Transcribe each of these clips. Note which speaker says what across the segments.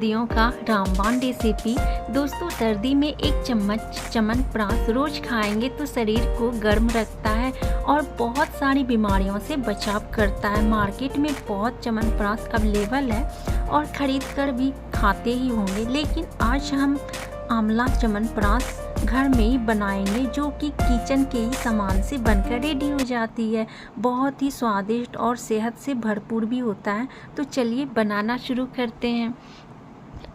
Speaker 1: सर्दियों का रामबाण रेसिपी। दोस्तों, सर्दी में एक चम्मच च्यवनप्राश रोज खाएंगे तो शरीर को गर्म रखता है और बहुत सारी बीमारियों से बचाव करता है। मार्केट में बहुत च्यवनप्राश अवेलेबल है और खरीद कर भी खाते ही होंगे, लेकिन आज हम आंवला च्यवनप्राश घर में ही बनाएंगे, जो कि किचन के ही सामान से बनकर रेडी हो जाती है। बहुत ही स्वादिष्ट और सेहत से भरपूर भी होता है। तो चलिए बनाना शुरू करते हैं।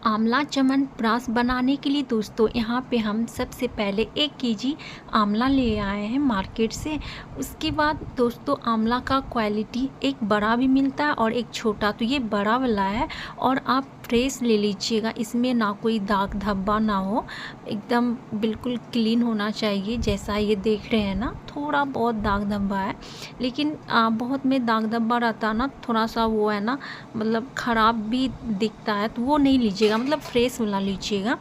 Speaker 1: आंवला च्यवनप्राश बनाने के लिए दोस्तों यहाँ पे हम सबसे पहले 1 केजी आंवला ले आए हैं मार्केट से। उसके बाद दोस्तों आंवला का क्वालिटी एक बड़ा भी मिलता है और एक छोटा, तो ये बड़ा वाला है और आप फ्रेश ले लीजिएगा। इसमें ना कोई दाग धब्बा ना हो, एकदम बिल्कुल क्लीन होना चाहिए। जैसा ये देख रहे हैं ना, थोड़ा बहुत दाग धब्बा है, लेकिन बहुत में दाग धब्बा रहता है ना, थोड़ा सा वो है ना, मतलब ख़राब भी दिखता है, तो वो नहीं लीजिएगा, मतलब फ्रेश वाला लीजिएगा।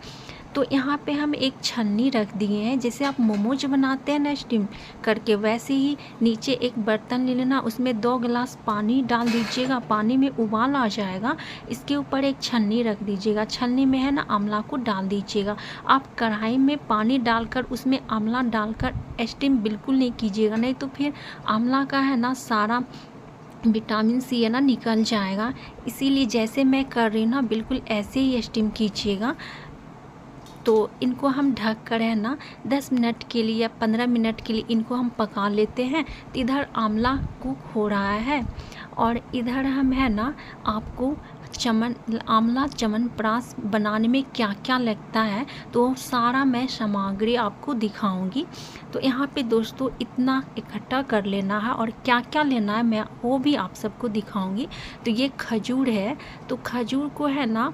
Speaker 1: तो यहाँ पे हम एक छन्नी रख दिए हैं। जैसे आप मोमोज बनाते हैं ना स्टीम करके, वैसे ही नीचे एक बर्तन ले लेना, उसमें 2 गिलास पानी डाल दीजिएगा। पानी में उबाल आ जाएगा, इसके ऊपर एक छन्नी रख दीजिएगा। छन्नी में है ना आंवला को डाल दीजिएगा। आप कढ़ाई में पानी डालकर उसमें आंवला डालकर स्टीम बिल्कुल नहीं कीजिएगा, नहीं तो फिर आंवला का है ना सारा विटामिन सी है ना निकल जाएगा। इसीलिए जैसे मैं कर रही हूँ ना, बिल्कुल ऐसे ही स्टीम कीजिएगा। तो इनको हम ढक कर है ना 10 मिनट के लिए या 15 मिनट के लिए इनको हम पका लेते हैं। तो इधर आंवला कुक हो रहा है और इधर हम है ना आपको आंवला च्यवनप्राश बनाने में क्या क्या लगता है तो सारा मैं सामग्री आपको दिखाऊंगी। तो यहाँ पे दोस्तों इतना इकट्ठा कर लेना है और क्या क्या लेना है मैं वो भी आप सबको दिखाऊंगी। तो ये खजूर है, तो खजूर को है ना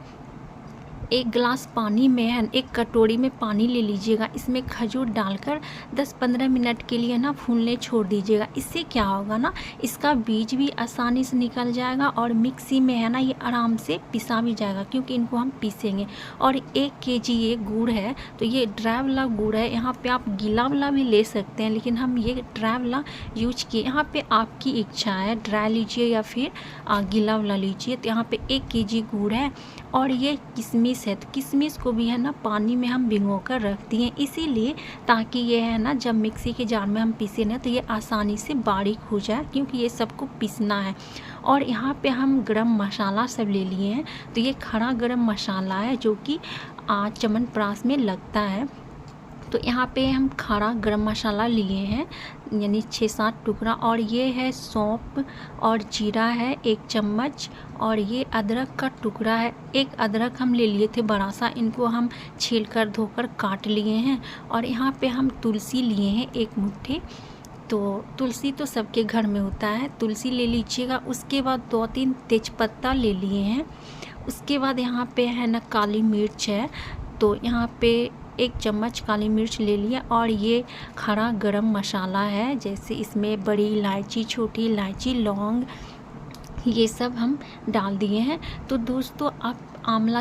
Speaker 1: 1 गिलास पानी में है, 1 कटोरी में पानी ले लीजिएगा। इसमें खजूर डालकर 10-15 मिनट के लिए ना फूलने छोड़ दीजिएगा। इससे क्या होगा ना, इसका बीज भी आसानी से निकल जाएगा और मिक्सी में है ना ये आराम से पिसा भी जाएगा, क्योंकि इनको हम पीसेंगे। और 1 केजी ये गुड़ है, तो ये ड्राई वाला गुड़ है। यहाँ पे आप गीला वाला भी ले सकते हैं, लेकिन हम ये ड्राई वाला यूज किए। यहाँ पे आपकी इच्छा है, ड्राई लीजिए या फिर गीला वाला लीजिए। तो यहाँ पे 1 केजी गुड़ है और ये किशमिश है। तो किशमिश को भी है ना पानी में हम भिगो कर रख दिए, इसीलिए ताकि ये है ना जब मिक्सी के जार में हम पीसे ना तो ये आसानी से बारीक हो जाए, क्योंकि ये सबको पीसना है। और यहाँ पे हम गरम मसाला सब ले लिए हैं। तो ये खड़ा गरम मसाला है जो कि च्यवनप्राश में लगता है। तो यहाँ पे हम खड़ा गरम मसाला लिए हैं, यानी 6-7 टुकड़ा। और ये है सौंफ और जीरा है 1 चम्मच, और ये अदरक का टुकड़ा है। 1 अदरक हम ले लिए थे बड़ा सा, इनको हम छील कर धोकर काट लिए हैं। और यहाँ पे हम तुलसी लिए हैं 1 मुट्ठी। तो तुलसी तो सबके घर में होता है, तुलसी ले लीजिएगा। उसके बाद 2-3 तेज़पत्ता ले लिए हैं। उसके बाद यहाँ पे है ना काली मिर्च है, तो यहाँ पे 1 चम्मच काली मिर्च ले लिया। और ये खड़ा गरम मसाला है, जैसे इसमें बड़ी इलायची, छोटी इलायची, लौंग, ये सब हम डाल दिए हैं। तो दोस्तों आप आंवला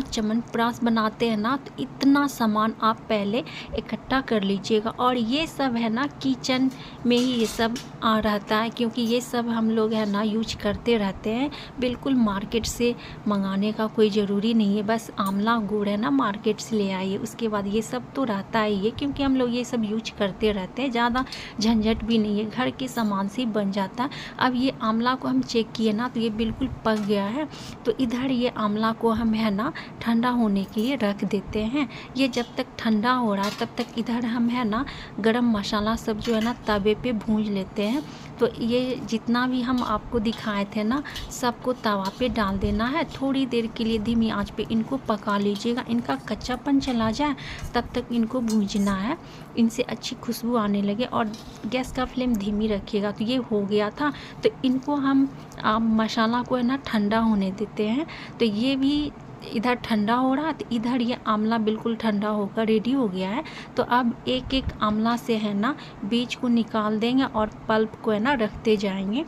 Speaker 1: च्यवनप्राश बनाते हैं ना, तो इतना सामान आप पहले इकट्ठा कर लीजिएगा। और ये सब है ना किचन में ही ये सब रहता है, क्योंकि ये सब हम लोग है ना यूज करते रहते हैं। बिल्कुल मार्केट से मंगाने का कोई ज़रूरी नहीं है, बस आंवला गुड़ है ना मार्केट से ले आइए। उसके बाद ये सब तो रहता ही है, क्योंकि हम लोग ये सब यूज करते रहते हैं। ज़्यादा झंझट भी नहीं है, घर के सामान से ही बन जाता है। अब ये आंवला को हम चेक किए ना, तो ये बिल्कुल पक गया है। तो इधर ये आंवला को हम है ना ठंडा होने के लिए रख देते हैं। ये जब तक ठंडा हो रहा है तब तक इधर हम है ना गरम मसाला सब जो है ना तवे पे भूंज लेते हैं। तो ये जितना भी हम आपको दिखाए थे ना, सबको तवा पे डाल देना है। थोड़ी देर के लिए धीमी आंच पे इनको पका लीजिएगा। इनका कच्चापन चला जाए तब तक इनको भूंजना है, इनसे अच्छी खुशबू आने लगे। और गैस का फ्लेम धीमी रखिएगा। तो ये हो गया था, तो इनको हम मसाला को है ना ठंडा होने देते हैं। तो ये भी इधर ठंडा हो रहा है, तो इधर ये आंवला बिल्कुल ठंडा होकर रेडी हो गया है। तो अब 1-1 आंवला से है ना बीज को निकाल देंगे और पल्प को है ना रखते जाएंगे।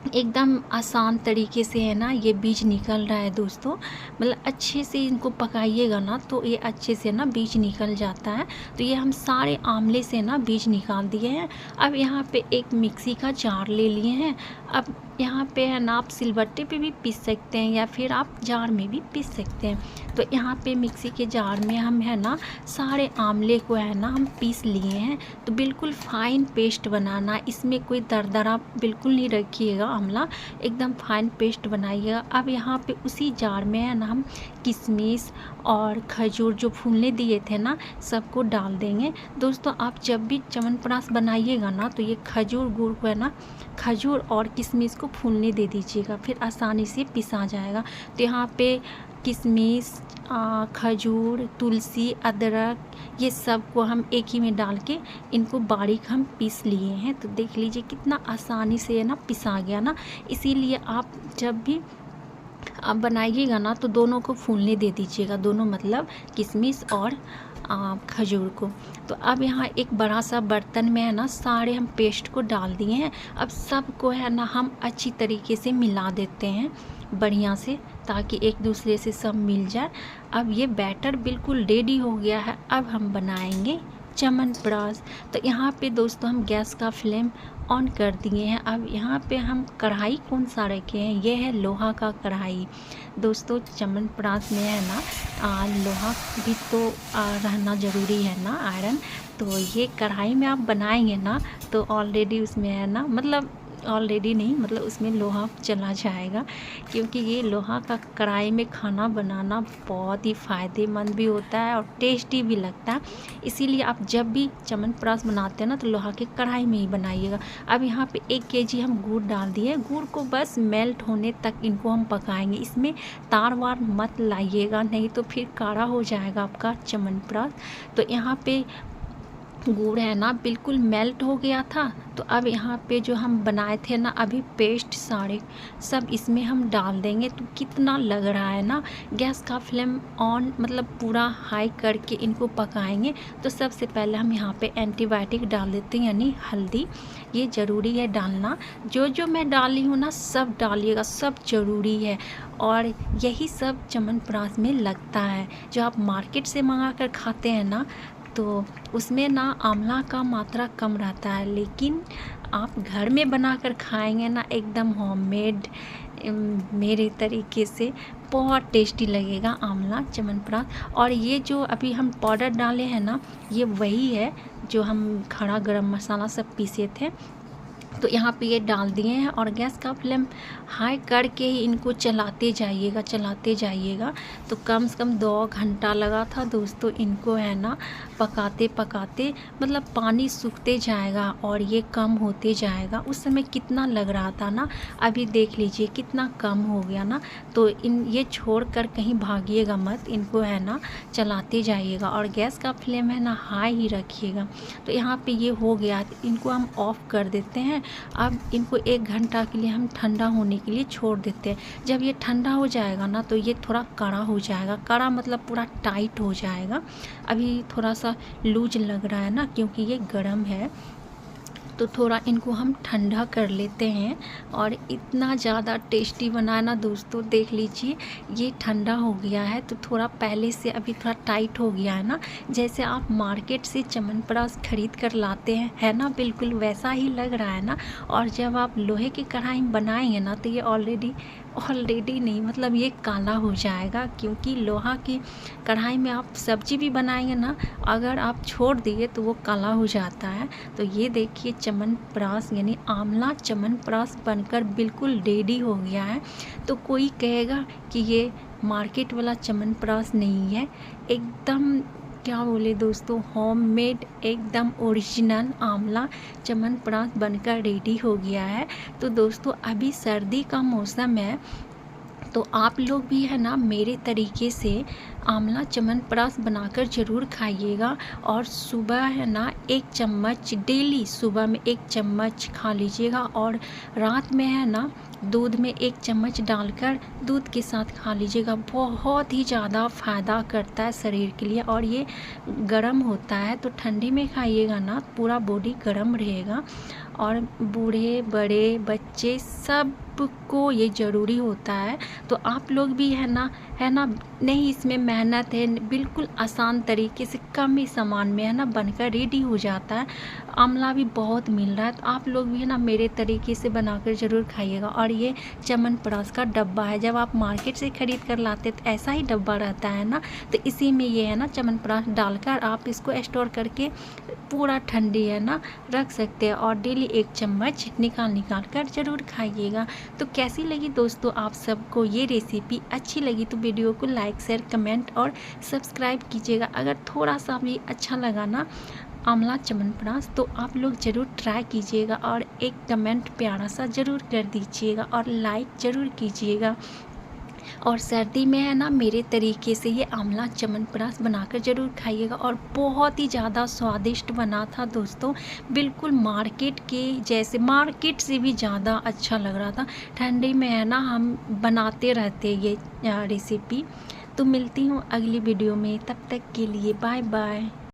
Speaker 1: एकदम आसान तरीके से है ना ये बीज निकल रहा है दोस्तों। मतलब अच्छे से इनको पकाइएगा ना तो ये अच्छे से ना बीज निकल जाता है। तो ये हम सारे आंवले से ना बीज निकाल दिए हैं। अब यहाँ पे एक मिक्सी का जार ले लिए हैं। अब यहाँ पे है ना आप सिलबट्टे पे भी पीस सकते हैं या फिर आप जार में भी पीस सकते हैं। तो यहाँ पे मिक्सी के जार में हम है ना सारे आंवले को है ना हम पीस लिए हैं। तो बिल्कुल फाइन पेस्ट बनाना, इसमें कोई दरदरा बिल्कुल नहीं रखिएगा आंवला, एकदम फाइन पेस्ट बनाइएगा। अब यहाँ पे उसी जार में है ना हम किशमिश और खजूर जो फूलने दिए थे ना सबको डाल देंगे। दोस्तों आप जब भी च्यवनप्राश बनाइएगा ना तो ये खजूर गुड़ को है ना खजूर और किशमिश को फूलने दे दीजिएगा, फिर आसानी से पिसा जाएगा। तो यहाँ पे किशमिश, खजूर, तुलसी, अदरक ये सब को हम एक ही में डाल के इनको बारीक हम पीस लिए हैं। तो देख लीजिए कितना आसानी से है ना पिसा गया ना। इसीलिए आप जब भी आप बनाइएगा ना तो दोनों को फूलने दे दीजिएगा, दोनों मतलब किशमिश और खजूर को। तो अब यहाँ एक बड़ा सा बर्तन में है ना सारे हम पेस्ट को डाल दिए हैं। अब सबको है ना हम अच्छी तरीके से मिला देते हैं बढ़िया से, ताकि एक दूसरे से सब मिल जाए। अब ये बैटर बिल्कुल रेडी हो गया है। अब हम बनाएंगे च्यवनप्राश। तो यहाँ पे दोस्तों हम गैस का फ्लेम ऑन कर दिए हैं। अब यहाँ पे हम कढ़ाई कौन सा रखे हैं, ये है लोहा का कढ़ाई। दोस्तों च्यवनप्राश में है ना लोहा भी तो रहना ज़रूरी है ना, आयरन। तो ये कढ़ाई में आप बनाएंगे ना तो ऑलरेडी उसमें है ना, मतलब ऑलरेडी नहीं, मतलब उसमें लोहा चला जाएगा, क्योंकि ये लोहा का कढ़ाई में खाना बनाना बहुत ही फ़ायदेमंद भी होता है और टेस्टी भी लगता है। इसीलिए आप जब भी च्यवनप्राश बनाते हैं ना तो लोहा के कढ़ाई में ही बनाइएगा। अब यहाँ पे 1 केजी हम गुड़ डाल दिए। गुड़ को बस मेल्ट होने तक इनको हम पकाएंगे। इसमें तार वार मत लाइएगा, नहीं तो फिर काढ़ा हो जाएगा आपका च्यवनप्राश। तो यहाँ पे गुड़ है ना बिल्कुल मेल्ट हो गया था। तो अब यहाँ पे जो हम बनाए थे ना अभी पेस्ट सारे सब इसमें हम डाल देंगे। तो कितना लग रहा है ना, गैस का फ्लेम ऑन मतलब पूरा हाई करके इनको पकाएंगे। तो सबसे पहले हम यहाँ पे एंटीबायोटिक डाल देते हैं, यानी हल्दी। ये ज़रूरी है डालना, जो जो मैं डाली हूँ ना सब डालिएगा, सब ज़रूरी है। और यही सब च्यवनप्राश में लगता है। जो आप मार्केट से मंगा कर खाते हैं ना तो उसमें ना आंवला का मात्रा कम रहता है, लेकिन आप घर में बनाकर खाएंगे ना एकदम होममेड मेरे तरीके से बहुत टेस्टी लगेगा आंवला च्यवनप्राश। और ये जो अभी हम पाउडर डाले हैं ना ये वही है जो हम खड़ा गरम मसाला सब पीसे थे। तो यहाँ पे ये डाल दिए हैं और गैस का फ्लेम हाई करके ही इनको चलाते जाइएगा। तो कम से कम 2 घंटा लगा था दोस्तों इनको है ना पकाते पकाते, मतलब पानी सूखते जाएगा और ये कम होते जाएगा। उस समय कितना लग रहा था ना, अभी देख लीजिए कितना कम हो गया ना। तो ये छोड़ कर कहीं भागिएगा मत, इनको है ना चलाते जाइएगा और गैस का फ्लेम है ना हाई ही रखिएगा। तो यहाँ पे ये हो गया, इनको हम ऑफ़ कर देते हैं। अब इनको 1 घंटा के लिए हम ठंडा होने के लिए छोड़ देते हैं। जब ये ठंडा हो जाएगा ना तो ये थोड़ा कड़ा हो जाएगा, कड़ा मतलब पूरा टाइट हो जाएगा। अभी थोड़ा सा लूज लग रहा है ना क्योंकि ये गर्म है। तो थोड़ा इनको हम ठंडा कर लेते हैं और इतना ज़्यादा टेस्टी बना है ना दोस्तों, देख लीजिए ये ठंडा हो गया है। तो थोड़ा पहले से अभी थोड़ा टाइट हो गया है ना, जैसे आप मार्केट से च्यवनप्राश खरीद कर लाते हैं है ना, बिल्कुल वैसा ही लग रहा है ना। और जब आप लोहे की कढ़ाई में बनाएंगे ना तो ये ऑलरेडी नहीं, मतलब ये काला हो जाएगा, क्योंकि लोहा की कढ़ाई में आप सब्जी भी बनाएंगे ना अगर आप छोड़ दिए तो वो काला हो जाता है। तो ये देखिए च्यवनप्राश यानी आंवला च्यवनप्राश बनकर बिल्कुल रेडी हो गया है। तो कोई कहेगा कि ये मार्केट वाला च्यवनप्राश नहीं है, एकदम क्या बोले दोस्तों होममेड एकदम ओरिजिनल आंवला च्यवनप्राश बनकर रेडी हो गया है। तो दोस्तों अभी सर्दी का मौसम है तो आप लोग भी है ना मेरे तरीके से आंवला च्यवनप्राश बनाकर ज़रूर खाइएगा। और सुबह है ना 1 चम्मच डेली सुबह में 1 चम्मच खा लीजिएगा और रात में है ना दूध में 1 चम्मच डालकर दूध के साथ खा लीजिएगा। बहुत ही ज़्यादा फ़ायदा करता है शरीर के लिए और ये गर्म होता है, तो ठंडी में खाइएगा ना पूरा बॉडी गर्म रहेगा। और बूढ़े बड़े बच्चे सबको ये ज़रूरी होता है। तो आप लोग भी है ना नहीं, इसमें मेहनत है, बिल्कुल आसान तरीके से कम ही सामान में है ना बनकर रेडी हो जाता है। आंवला भी बहुत मिल रहा है, तो आप लोग भी है ना मेरे तरीके से बनाकर ज़रूर खाइएगा। और ये च्यवनप्राश का डब्बा है, जब आप मार्केट से ख़रीद कर लाते तो ऐसा ही डब्बा रहता है ना, तो इसी में ये है ना च्यवनप्राश डालकर आप इसको स्टोर करके पूरा ठंडी है ना रख सकते हैं। और डेली 1 चम्मच निकाल कर ज़रूर खाइएगा। तो कैसी लगी दोस्तों आप सबको ये रेसिपी? अच्छी लगी तो वीडियो को लाइक शेयर कमेंट और सब्सक्राइब कीजिएगा। अगर थोड़ा सा भी अच्छा लगा ना आंवला च्यवनप्राश तो आप लोग ज़रूर ट्राई कीजिएगा और एक कमेंट प्यारा सा ज़रूर कर दीजिएगा और लाइक ज़रूर कीजिएगा। और सर्दी में है ना मेरे तरीके से ये आंवला च्यवनप्राश बनाकर ज़रूर खाइएगा। और बहुत ही ज़्यादा स्वादिष्ट बना था दोस्तों, बिल्कुल मार्केट के जैसे, मार्केट से भी ज़्यादा अच्छा लग रहा था। ठंडी में है ना हम बनाते रहते ये रेसिपी। तो मिलती हूँ अगली वीडियो में, तब तक के लिए बाय बाय।